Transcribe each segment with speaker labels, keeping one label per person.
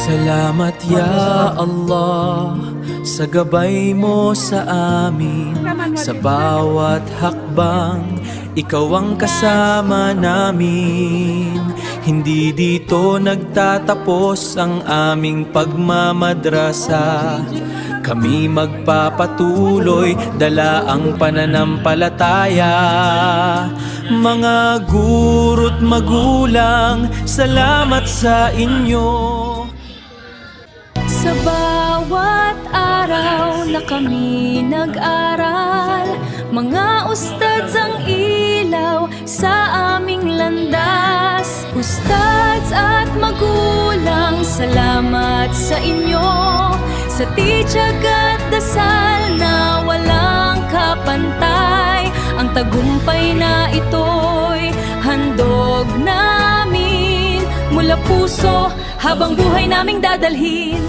Speaker 1: Salamat ya Allah sa gabay mo sa amin. Sa bawat hakbang, ikaw ang kasama namin. Hindi dito nagtatapos ang aming pagmamadrasa. Kami magpapatuloy, dala ang pananampalataya. Mga guro't magulang, salamat sa inyo.
Speaker 2: Sa bawat araw na kami nag-aral, mga ustads ang ilaw sa aming landas. Ustads at magulang, salamat sa inyo. Sa tiyag at dasal na walang kapantay, ang tagumpay na ito'y handog namin. Mula puso habang buhay naming dadalhin.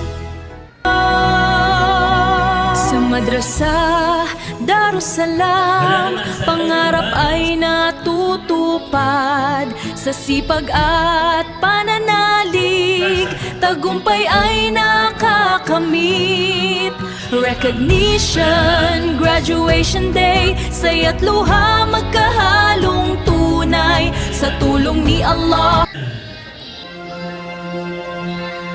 Speaker 2: Sa madrasah Darussalam, pangarap ay natutupad. Sa sipag at pananalig, tagumpay ay nakakamit. Recognition, graduation day, saya't luha magkahalong tunay. Sa tulong ni Allah,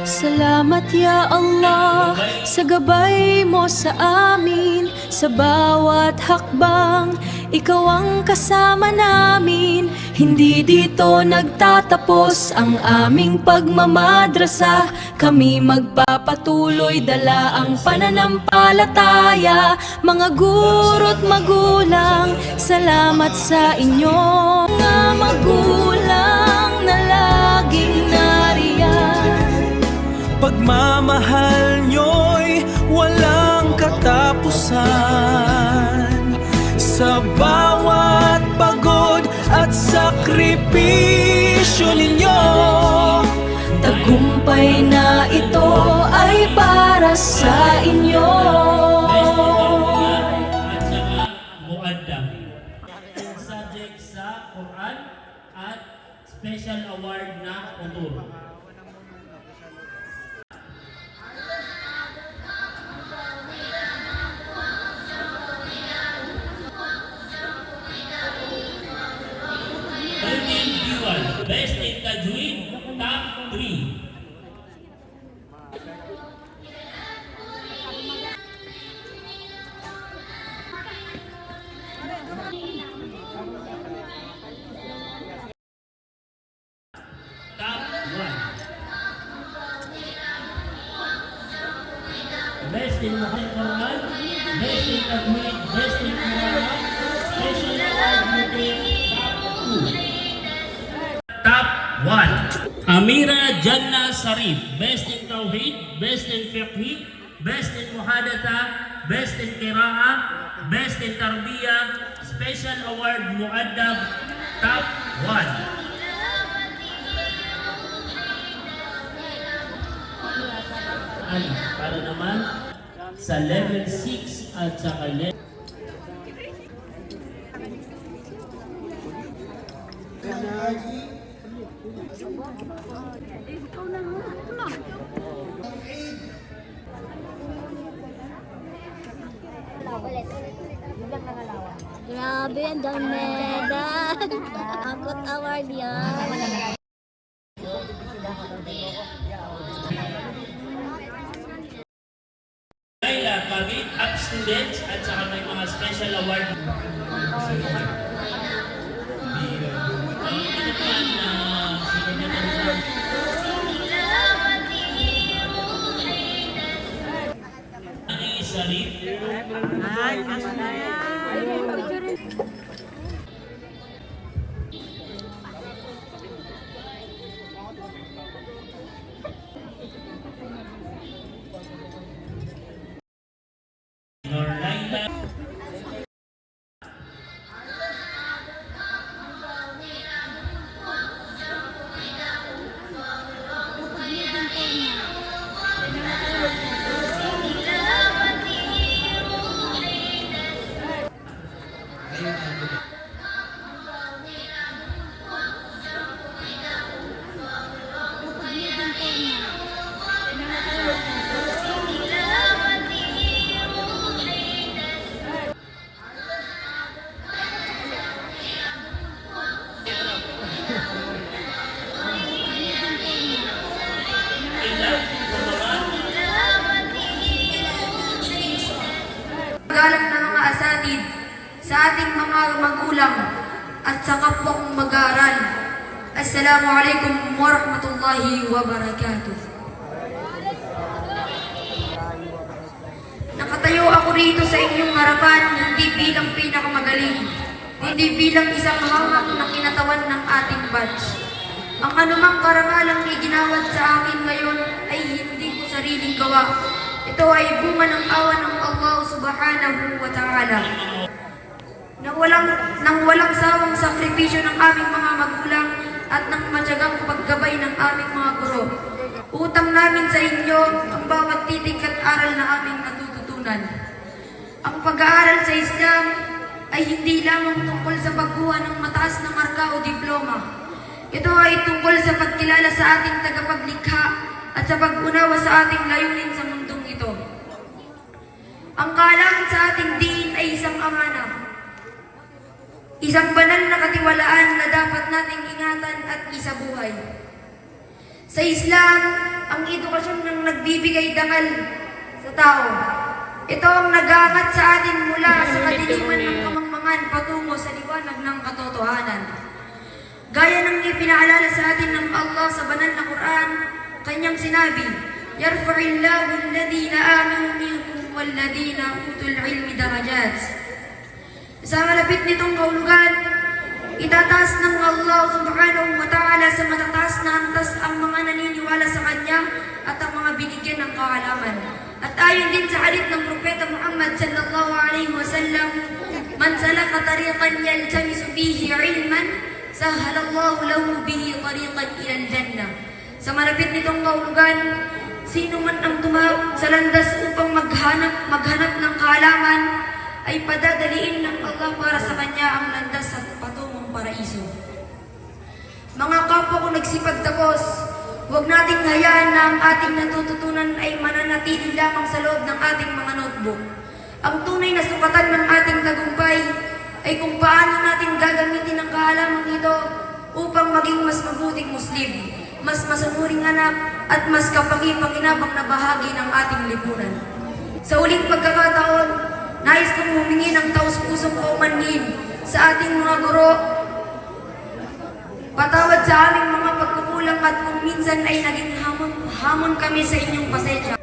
Speaker 2: salamat ya Allah sa gabay mo sa amin. Sa bawat hakbang, ikaw ang kasama namin. Hindi dito nagtatapos ang aming pagmamadrasa. Kami magpapatuloy, dala ang pananampalataya. Mga guro't magulang, salamat sa inyo. Mga magulang na laging nariyan,
Speaker 1: Pagmamahal nyo'y walang katapusan. Sa bawat pagod at sakripisyo ninyo,
Speaker 2: tagumpay na ito ay para sa inyo.
Speaker 3: Muaddam, subject sa Quran at special award na honor. Best in Tajweed, top 3. Top 1. Best in Quran, best in Tajweed, best in Quran, special award meeting, top 2. Top 1. Amira Jannah Sarif, best in Tawheed, best in Fiqh, best in Muhadatha, best in Qira'ah, best in Tarbiyah, special award Muaddab, top 1. Para naman sa level 6 at saka level
Speaker 4: Grabe, ang dami medal. Angkot award yan.
Speaker 3: Laila, Pagit, up students at saka may mga special award. Sarif. Norlaila.
Speaker 5: magulang at sa kapwa kong mag-aaral. Assalamualaikum warahmatullahi wabarakatuh. Nakatayo ako rito sa inyong harapan hindi bilang pinakamagaling, hindi bilang isang hawak na kinatawan ng ating batch. Ang anumang karangalang iginawad sa akin ngayon ay hindi ko sariling gawa. Ito ay bunga ng awa ng Allah subhanahu wa ta'ala. Nang walang sawang sakripisyo ng aming mga magulang at ng matyagang paggabay ng aming mga guro. Utang namin sa inyo ang bawat titik at aral na aming natututunan. Ang pag-aaral sa Islam ay hindi lamang tungkol sa pagkuha ng mataas na marka o diploma. Ito ay tungkol sa pagkilala sa ating tagapaglikha at sa pag-unawa sa ating layunin sa mundong ito. Ang kaalaman sa ating diin ay isang amana. Isang banal na katiwalaan na dapat nating ingatan at isabuhay. Sa Islam, ang edukasyon ng nagbibigay dangal sa tao. Ito ang nag-aangat sa atin mula sa kadiliman ng kamangmangan patungo sa liwanag ng katotohanan. Gaya ng ipinaalala sa atin ng Allah sa banal na Quran, kanyang sinabi, "Yarfa'illahu alladhina amanu minkum walladhina utul ilmi darajat." Sa malapit nitong kahulugan, itataas ng Allah subhanahu wa ta'ala sa matataas na antas ang mga naniniwala sa Kanya at ang mga binigyan ng kaalaman. At ayon din sa hadith ng Propeta Muhammad sallallahu alaihi wasallam, "Man salaka tariqan yaltamisu fihi ilman, sahhalallahu lahu bihi tariqan ila al-jannah." Sa malapit nitong kahulugan, sino man ang tumawag sa landas upang maghanap ng kaalaman, ay padadaliin ng Allah para sa kanya ang landas sa patungong paraiso. Mga kapwa ko nagsipagtapos, huwag nating hayaan na ang ating natututunan ay mananatili lamang sa loob ng ating mga notebook. Ang tunay na sukatan ng ating tagumpay ay kung paano natin gagamitin ang kaalaman ito upang maging mas mabuting Muslim, mas masanuring anak, at mas kapaki-pakinabang na bahagi ng ating lipunan. Sa uling pagkakataon, nais kong humingi ng taus-pusong paumanhin sa ating mga guro, patawad sa aming mga pagkukulang at kung minsan ay naging hamon kami sa inyong pasensya.